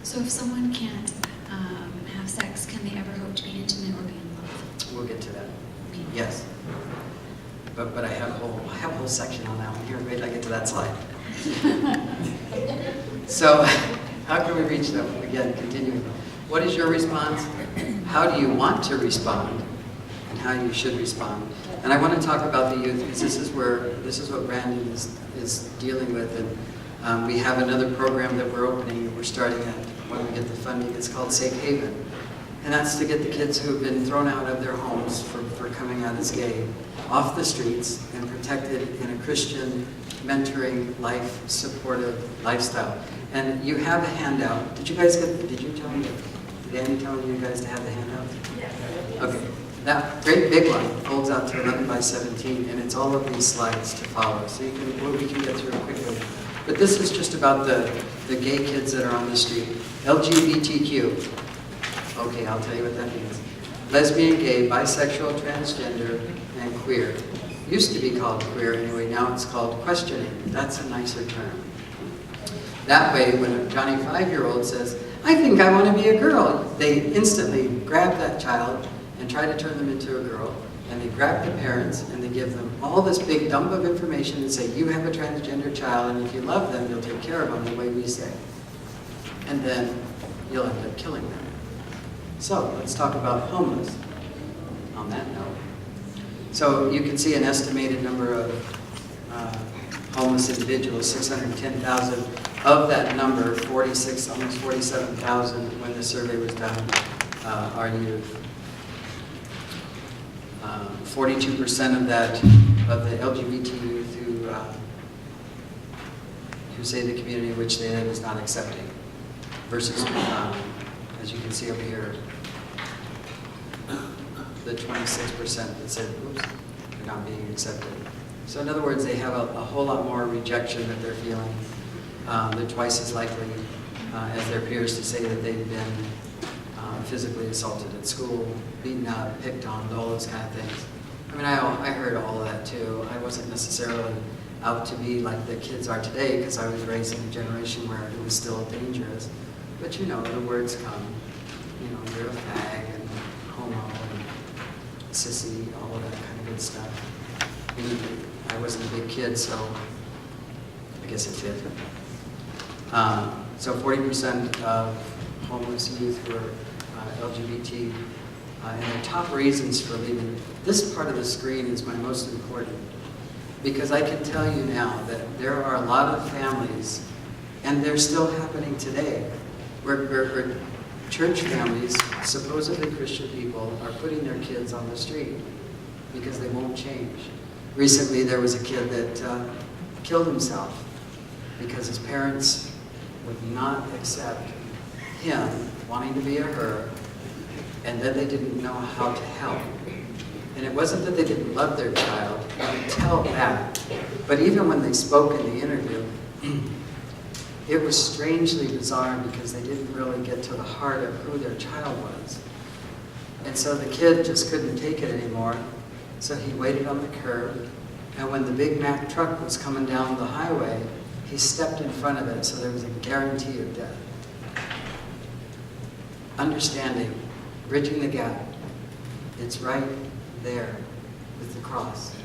So if someone can't have sex, can they ever hope to be intimate or be in love? We'll get to that. Yes. But I have a whole section on that one here. Wait till I get to that slide. So, how can we reach them? Again, continuing. What is your response? How do you want to respond? And how you should respond. And I want to talk about the youth because this is what Brandon is dealing with. And we have another program that we're opening. We're starting at when we get the funding. It's called Safe Haven. And that's to get the kids who have been thrown out of their homes for coming out as gay off the streets and protected in a Christian, mentoring, life, supportive lifestyle. And you have a handout. Did you guys get, did Annie tell you guys to have the handout? Yes. Okay. That great big one folds out to 11 by 17, and it's all of these slides to follow. So we can get through it quickly. But this is just about the gay kids that are on the street. LGBTQ. Okay, I'll tell you what that means. Lesbian, gay, bisexual, transgender, and queer. Used to be called queer anyway, now it's called questioning. That's a nicer term. That way, when a Johnny 5-year-old says, I think I want to be a girl, they instantly grab that child and try to turn them into a girl, and they grab the parents and they give them all this big dump of information and say, you have a transgender child, and if you love them, you'll take care of them the way we say. And then you'll end up killing them. So let's talk about homeless on that note. So you can see an estimated number of homeless individuals, 610,000. Of that number, 46, almost 47,000 when the survey was done are youth. 42% of that, of the LGBT youth who say the community in which they live is not accepting, versus, as you can see over here, the 26% that said, oops, they're not being accepted. So in other words, they have a whole lot more rejection that they're feeling. They're twice as likely as their peers to say that they've been physically assaulted at school, beaten up, picked on, all those kind of things. I mean, I heard all of that too. I wasn't necessarily out to be like the kids are today because I was raised in a generation where it was still dangerous. But you know, the words come. You know, you're a fag and homo and sissy, all of that kind of good stuff. And I wasn't a big kid, so I guess it fit. So 40% of homeless youth who are LGBT, and their top reasons for leaving. This part of the screen is my most important, because I can tell you now that there are a lot of families, and they're still happening today, where church families, supposedly Christian people, are putting their kids on the street because they won't change. Recently there was a kid that killed himself because his parents would not accept him wanting to be a her, and then they didn't know how to help. And it wasn't that they didn't love their child, you could tell that. But even when they spoke in the interview, it was strangely bizarre because they didn't really get to the heart of who their child was. And so the kid just couldn't take it anymore, so he waited on the curb, and when the Big Mac truck was coming down the highway, he stepped in front of it, so there was a guarantee of death. Understanding, bridging the gap, it's right there with the cross.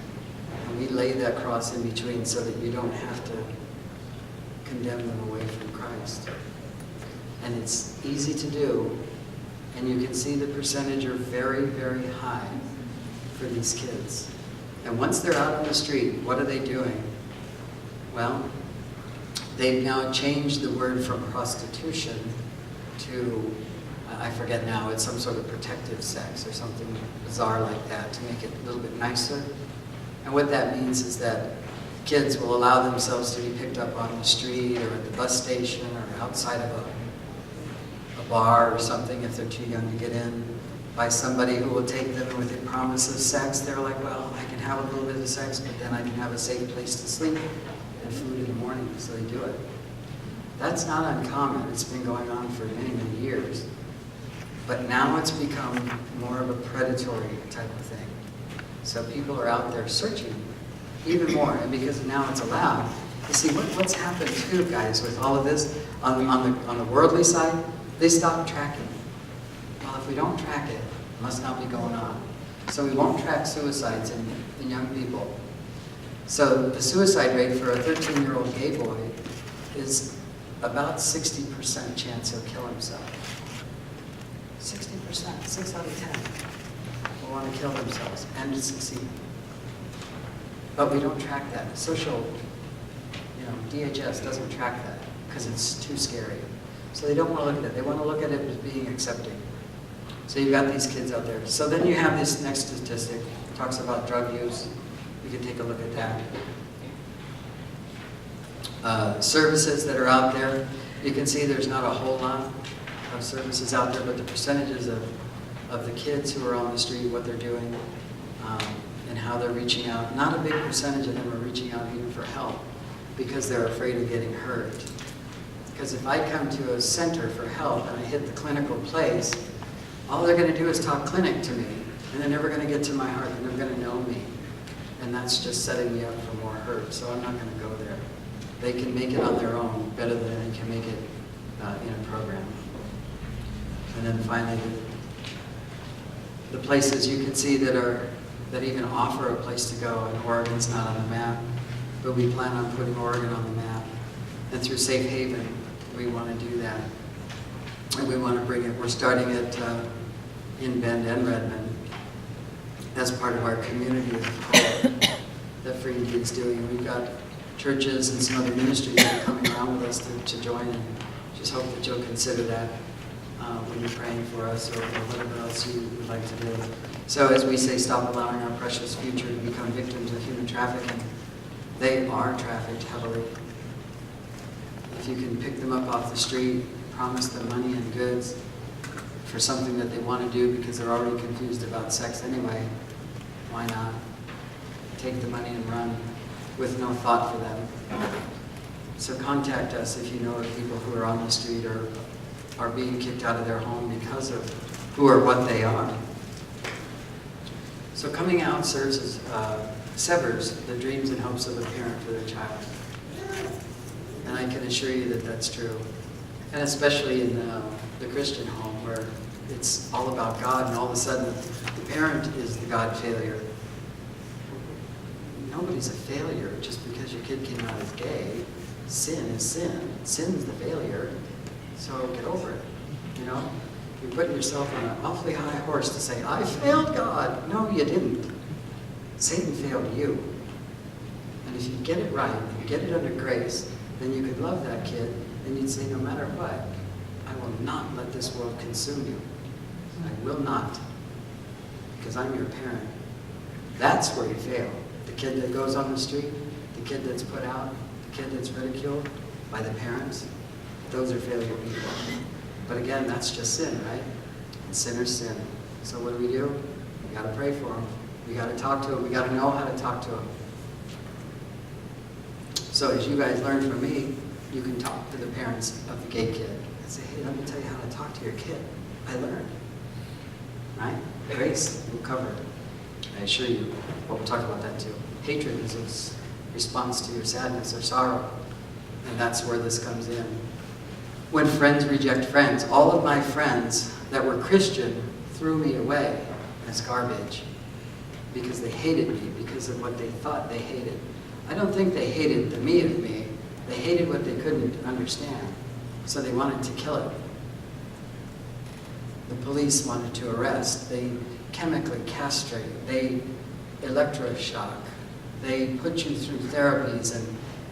And we lay that cross in between so that you don't have to condemn them away from Christ. And it's easy to do, and you can see the percentage are very, very high for these kids. And once they're out on the street, what are they doing? Well, they've now changed the word from prostitution to, I forget now, it's some sort of protective sex or something bizarre like that to make it a little bit nicer. And what that means is that kids will allow themselves to be picked up on the street or at the bus station or outside of a bar or something if they're too young to get in, by somebody who will take them with a promise of sex. They're like, well, I can have a little bit of sex, but then I can have a safe place to sleep and food in the morning, so they do it. That's not uncommon. It's been going on for many, many years. But now it's become more of a predatory type of thing. So people are out there searching even more, and because now it's allowed, You see, what's happened too, guys, with all of this, on the worldly side, they stopped tracking. Well, if we don't track it, it must not be going on. So we won't track suicides in young people. So the suicide rate for a 13-year-old gay boy is about 60% chance he'll kill himself. 60%, 6 out of 10 will want to kill themselves and succeed. But we don't track that. Social, DHS doesn't track that because it's too scary. So they don't want to look at it. They want to look at it as being accepting. So you've got these kids out there. So then you have this next statistic. It talks about drug use. You can take a look at that. Services that are out there. You can see there's not a whole lot of services out there, but the percentages of the kids who are on the street, what they're doing, and how they're reaching out. Not a big percentage of them are reaching out even for help because they're afraid of getting hurt. Because if I come to a center for help and I hit the clinical place, all they're going to do is talk clinic to me, and they're never going to get to my heart. They're never going to know me. And that's just setting me up for more hurt, so I'm not going to go there. They can make it on their own better than they can make it in a program. And then finally, the places you can see that even offer a place to go, and Oregon's not on the map, but we plan on putting Oregon on the map. And through Safe Haven, we want to do that. And we want to bring it. We're starting it in Bend and Redmond as part of our community that Free Indeed is doing. We've got churches and some other ministries that are coming around with us to join, and just hope that you'll consider that when you're praying for us or whatever else you would like to do. So as we say, stop allowing our precious future to become victims of human trafficking. They are trafficked heavily. If you can pick them up off the street, promise them money and goods for something that they want to do because they're already confused about sex anyway, why not? Take the money and run with no thought for them. So contact us if you know of people who are on the street or are being kicked out of their home because of who or what they are. So coming out severs the dreams and hopes of a parent for their child. And I can assure you that that's true. And especially in the Christian home where it's all about God and all of a sudden the parent is the God failure. Nobody's a failure just because your kid came out as gay. Sin is sin. Sin's the failure. So get over it. You're putting yourself on an awfully high horse to say, I failed God. No, you didn't. Satan failed you. And if you get it right and get it under grace, then you could love that kid and you'd say, no matter what, I will not let this world consume you. I will not. Because I'm your parent. That's where you fail. The kid that goes on the street, the kid that's put out, the kid that's ridiculed by the parents, those are failure people. But again, that's just sin, right? And sinners sin. So what do? We got to pray for them. We got to talk to them. We got to know how to talk to them. So as you guys learn from me, you can talk to the parents of the gay kid and say, hey, let me tell you how to talk to your kid. I learned. Right? Grace will cover it. I assure you. But we'll talk about that too. Hatred is a response to your sadness or sorrow. And that's where this comes in. When friends reject friends, all of my friends that were Christian threw me away as garbage because they hated me because of what they thought they hated. I don't think they hated the me of me. They hated what they couldn't understand. So they wanted to kill it. The police wanted to arrest. They chemically castrate. They electroshock. They put you through therapies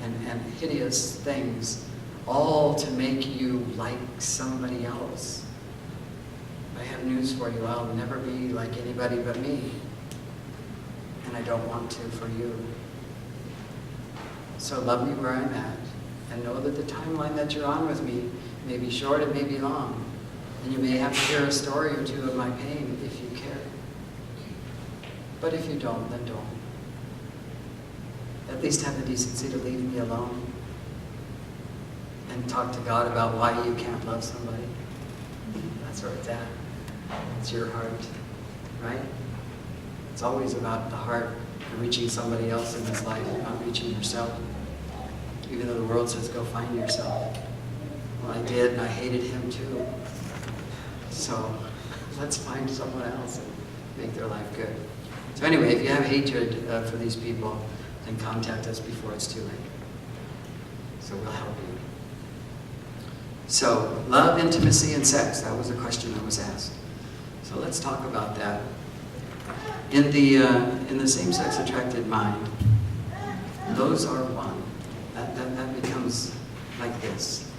and hideous things, all to make you like somebody else. I have news for you. I'll never be like anybody but me. And I don't want to for you. So love me where I'm at. And know that the timeline that you're on with me may be short, it may be long. And you may have to hear a story or two of my pain if you care. But if you don't, then don't. At least have the decency to leave me alone and talk to God about why you can't love somebody. That's where it's at. It's your heart, right? It's always about the heart and reaching somebody else in this life, not reaching yourself. even though the world says, go find yourself. Well, I did, and I hated him too. So let's find someone else and make their life good. So anyway, if you have hatred for these people, then contact us before it's too late. So we'll help you. So, love, intimacy, and sex. That was a question that was asked. So let's talk about that. In the same-sex attracted mind, those are one. That becomes like this.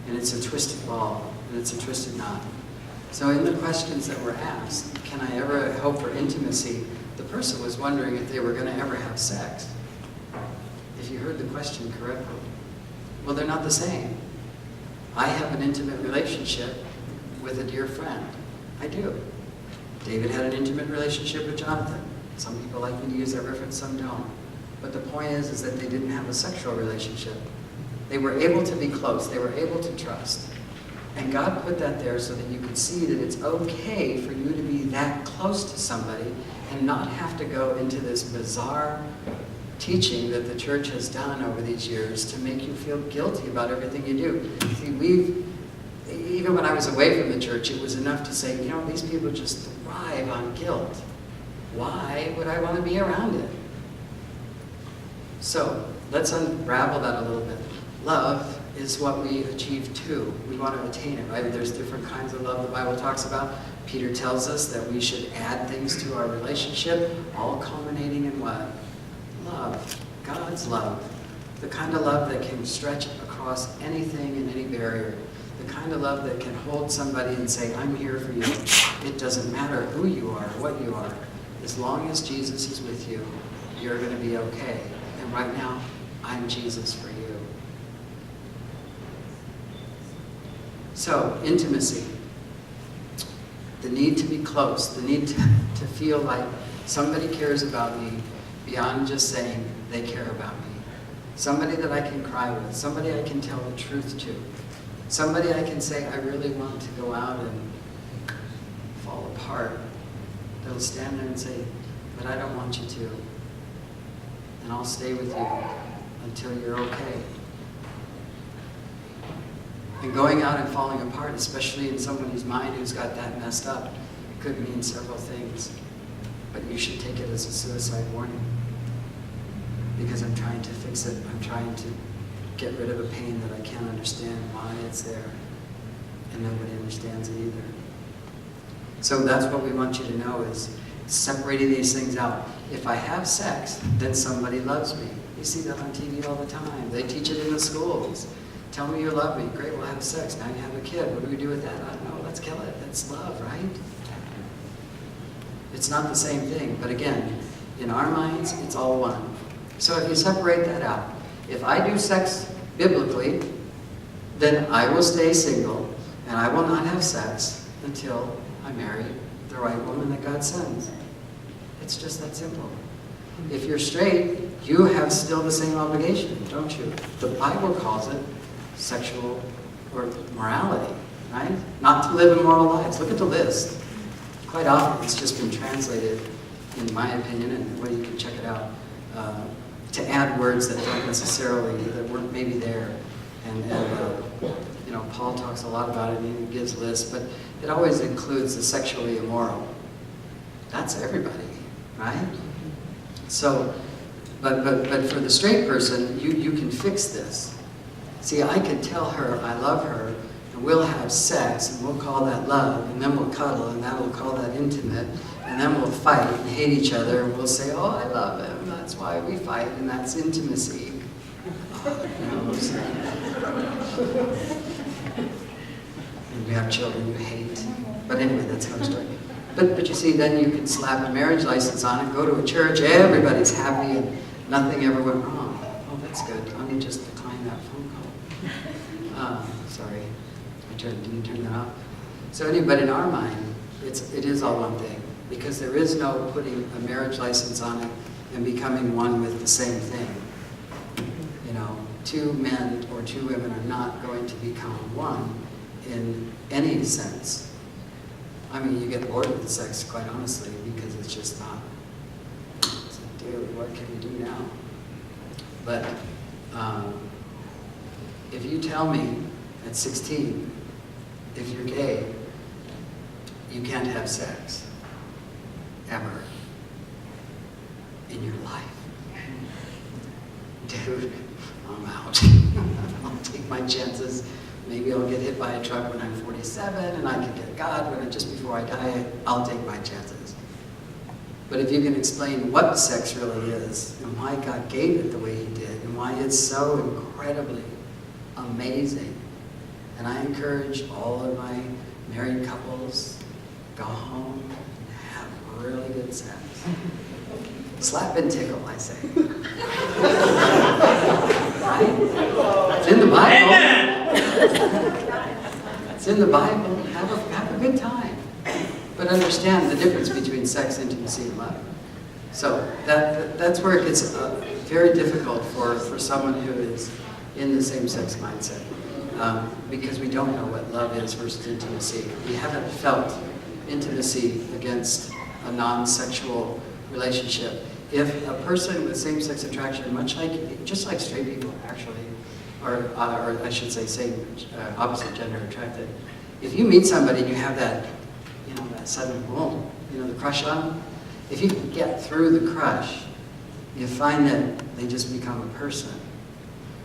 And it's a twisted ball, and it's a twisted knot. So in the questions that were asked, can I ever hope for intimacy? The person was wondering if they were going to ever have sex. If you heard the question correctly. Well, they're not the same. I have an intimate relationship with a dear friend. I do. David had an intimate relationship with Jonathan. Some people like me to use that reference, some don't. But the point is that they didn't have a sexual relationship. They were able to be close. They were able to trust. And God put that there so that you could see that it's okay for you to be that close to somebody and not have to go into this bizarre teaching that the church has done over these years to make you feel guilty about everything you do. See, even when I was away from the church, it was enough to say, you know, these people just thrive on guilt. Why would I want to be around it? So, let's unravel that a little bit. Love is what we achieve too. We want to attain it, right? There's different kinds of love the Bible talks about. Peter tells us that we should add things to our relationship, all culminating in what? Love. God's love. The kind of love that can stretch across anything and any barrier. The kind of love that can hold somebody and say, I'm here for you. It doesn't matter who you are, what you are. As long as Jesus is with you, you're going to be okay. And right now, I'm Jesus for you. So, intimacy. The need to be close. The need to feel like somebody cares about me beyond just saying they care about me. Somebody that I can cry with. Somebody I can tell the truth to. Somebody I can say, I really want to go out and fall apart. They'll stand there and say, but I don't want you to. And I'll stay with you until you're okay. And going out and falling apart, especially in somebody's mind who's got that messed up, it could mean several things. But you should take it as a suicide warning. Because I'm trying to fix it. I'm trying to get rid of a pain that I can't understand why it's there. And nobody understands it either. So that's what we want you to know is separating these things out. If I have sex, then somebody loves me. You see that on TV all the time. They teach it in the schools. Tell me you love me. Great, we'll have sex. Now you have a kid. What do we do with that? I don't know. Let's kill it. That's love, right? It's not the same thing. But again, in our minds, it's all one. So if you separate that out, if I do sex biblically, then I will stay single and I will not have sex until I marry the right woman that God sends. It's just that simple. If you're straight, you have still the same obligation, don't you? The Bible calls it sexual or morality, right? Not to live immoral lives. Look at the list. Quite often it's just been translated, in my opinion, and well, you can check it out, to add words that don't necessarily, that weren't maybe there. And you know, Paul talks a lot about it, and he gives lists, but it always includes the sexually immoral. That's everybody, right? So, but for the straight person, you can fix this. See, I can tell her I love her, and we'll have sex, and we'll call that love, and then we'll cuddle, and that we'll call that intimate, and then we'll fight and hate each other, and we'll say, oh, I love him, that's why we fight, and that's intimacy. You know, so. And we have children you hate. But anyway, that's another story. But you see, then you can slap a marriage license on it, go to a church, everybody's happy, and nothing ever went wrong. Oh, that's good. Let me just decline that phone call. Sorry, didn't turn that off. So anyway, but in our mind, it is all one thing, because there is no putting a marriage license on it and becoming one with the same thing. You know, two men or two women are not going to become one in any sense. I mean, you get bored with the sex, quite honestly, because it's just not. It's like, dude, what can we do now? But if you tell me at 16, if you're gay, you can't have sex, ever, in your life. Dude, I'm out. I'll take my chances. Maybe I'll get hit by a truck when I'm 47 and I can get God just before I die. I'll take my chances. But if you can explain what sex really is and why God gave it the way he did and why it's so incredibly amazing. And I encourage all of my married couples, go home and have really good sex. Slap and tickle, I say. Right? It's in the Bible. It's in the Bible. Have a good time. But understand the difference between sex, intimacy, and love. So that's where it gets very difficult for someone who is in the same-sex mindset. Because we don't know what love is versus intimacy. We haven't felt intimacy against a non-sexual relationship. If a person with same-sex attraction, just like straight people actually, or I should say opposite gender attracted, if you meet somebody and you have that, that sudden boom, the crush on them, if you can get through the crush, you find that they just become a person.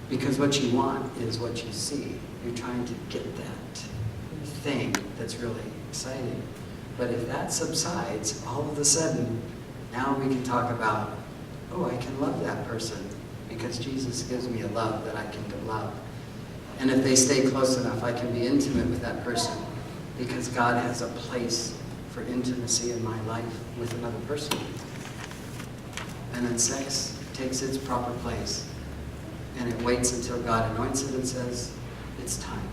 Because what you want is what you see. You're trying to get that thing that's really exciting. But if that subsides, all of a sudden, now we can talk about, oh, I can love that person because Jesus gives me a love that I can love. And if they stay close enough, I can be intimate with that person because God has a place for intimacy in my life with another person. And then sex takes its proper place. And it waits until God anoints it and says, it's time.